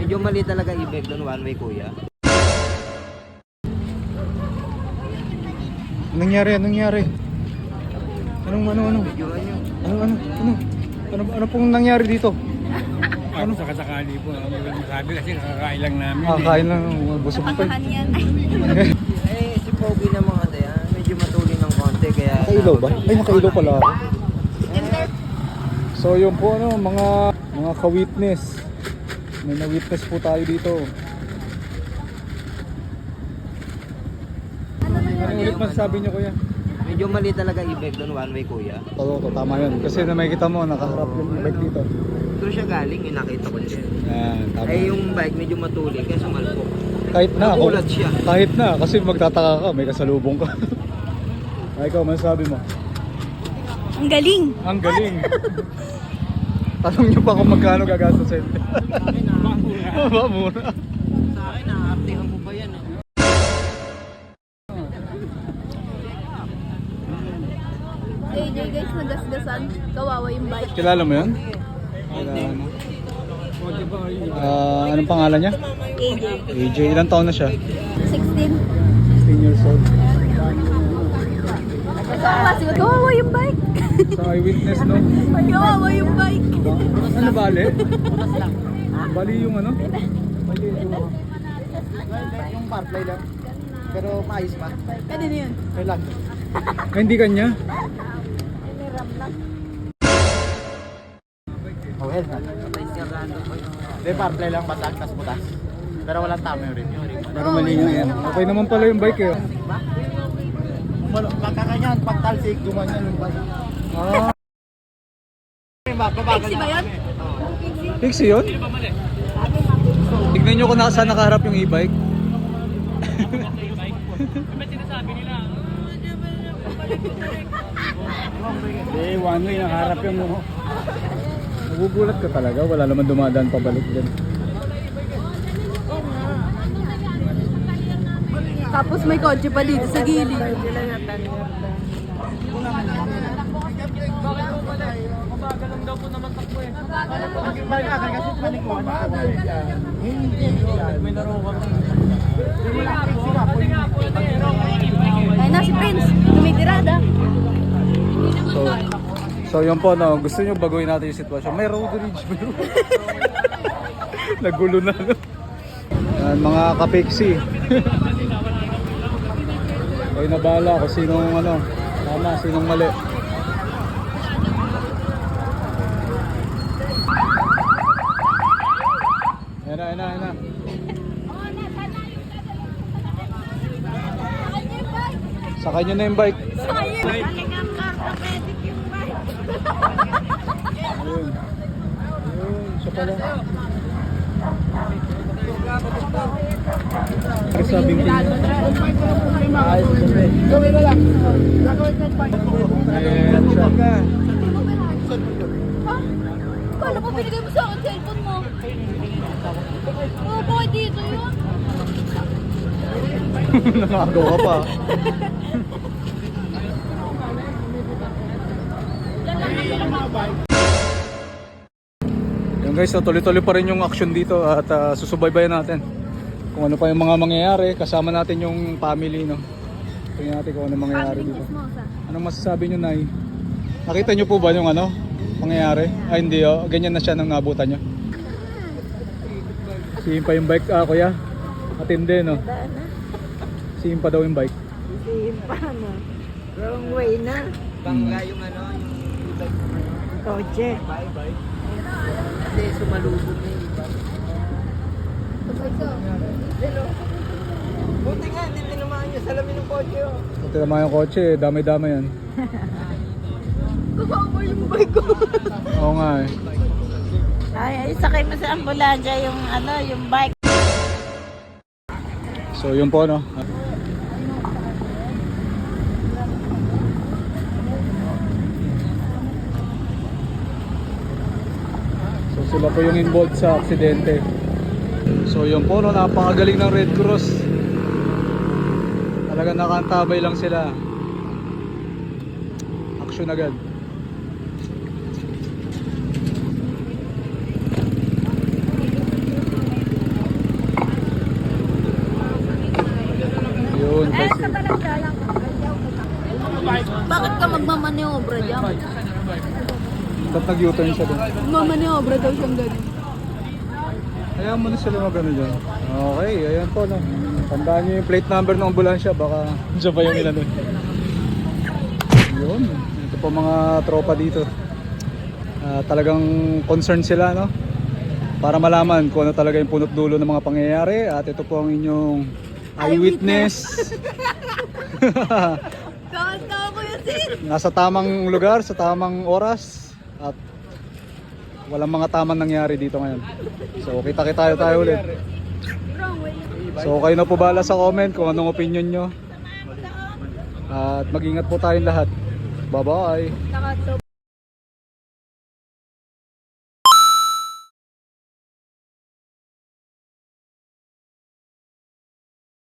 Medyo mali talaga i-brake doon, one way kuya. Anong nangyari? Anong nangyari? Ano? Medyo ano. Ano pong nangyari dito? Ano sa kasakali po, sabi kasi kakakain lang namin. Kain lang, busog pa. Si Pogi na mga yan, medyo matuli ng konti kaya... Nakailaw ba? Ay, nakailaw pala. So yun po mga ka-witness. May na-witness po tayo dito. Ano ulit masasabi niyo kuya? Medyo mali talaga i-brake doon, one way kuya. Oo, tama yun. Kasi na makikita mo, nakaharap yung bike dito. Doon siya galing, yung nakita ko siya. Yan, tama. Ay yung bike medyo matuli kaya sumalpok. Kahit na ako. Nagulat siya. Kahit na, kasi magtataka ka, may kasalubong ka. Ay, ikaw, masasabi mo? Ang galing! Ang galing. Tanong niyo pa kung magkano gagastusin. Ba mura. Sa akin, nakakartihan ko pa yan eh. AJ guys, nagasgasan. Kawawa yung bike. Kilala mo yun? Anong pangalan niya? AJ. AJ, ilang taon na siya? 16. 16 years old. Kawawa yung bike. Sa eyewitness, no? Kawawa yung bike. Ano bali? Bali yung ano? Yung parplay lang. Pero maayos pa. Ano na yun? Kailan? Ay, hindi kanya? Oh, well. Hindi, parplay lang, basag, tas butas. Pero walang tama yung rim. Pero mali nga yan. Okay naman pala yung bike eh. Kakakanyan, pag talsik, gumanyan yung bike. Ah, Pixie ba yun? Pixie yun? Tignan nyo kung saan nakaharap yung e-bike. Eh, one way, nakaharap yung mo. Nagugulat ka talaga, wala naman dumadaan pabalik din. Tapos may kotse pa dito sa gilid. Ay na si Prince, tumitirada. So yun po, no, gusto nyo baguhin natin yung sitwasyon. May road rage ba yun? Nagulo na. No? Yan, mga ka-pixie. Ay nabala kung sinong ano, tama, sinong mali. Ayan na. Sakay nyo na yung bike. Ayun. Siya pala. Pero sabing ko. Gawin na lang. Ayan siya. Kala ko binigay mo sa akin cellphone mo. Oo, bakit dito yun? Nakagawa ka pa. Yan guys, so tuloy-tuloy pa rin yung action dito at susubaybayan natin kung ano pa yung mga mangyayari. Kasama natin yung family, no? Tingnan natin kung ano mangyayari dito. Anong masasabi nyo, Nay? Nakita nyo po ba yung ano mangyayari? Ay hindi, oh. Ganyan na siya nang nabutan nyo. Sihin pa yung bike, kuya. Matindi, no? Sihin pa daw yung bike. Sihin pa na. Wrong way na. Bangga yung ano, yung bike. Kotse. Bye. Kasi sumalubog na yung iba. Buti nga, hindi tinamaan niya salamin ng kotse. Pati naman yung kotse, dami-dami yan. Kawawa yung bike ko. Oo nga eh. Ay, sakay mo sa ambulansya yung ano, yung bike. So yun po, no? So sila po yung involved sa aksidente. So yun po, no? Napakagaling ng Red Cross. Talagang nakantabay lang sila. Action agad. Bakit ka magmamaniobra dyan? Ba't nag-U-turn siya doon? Magmamaniobra daw siyang ganun. Ayaw mo na sila mag-ano dyan. Okay, ayan po no. Tandaan niyo yung plate number ng ambulansya, baka dyan pa yung ilan doon. Yun, ito po mga tropa dito. Talagang concerned sila no. Para malaman kung ano talaga yung punot dulo ng mga pangyayari. At ito po ang inyong eyewitness. Kawan-kawan ko yun, sis! Nasa tamang lugar, sa tamang oras. At walang mga tamang nangyari dito ngayon. So kita-kita tayo ulit. So kayo na po bala sa comment kung anong opinion nyo. At mag-ingat po tayong lahat. Bye bye.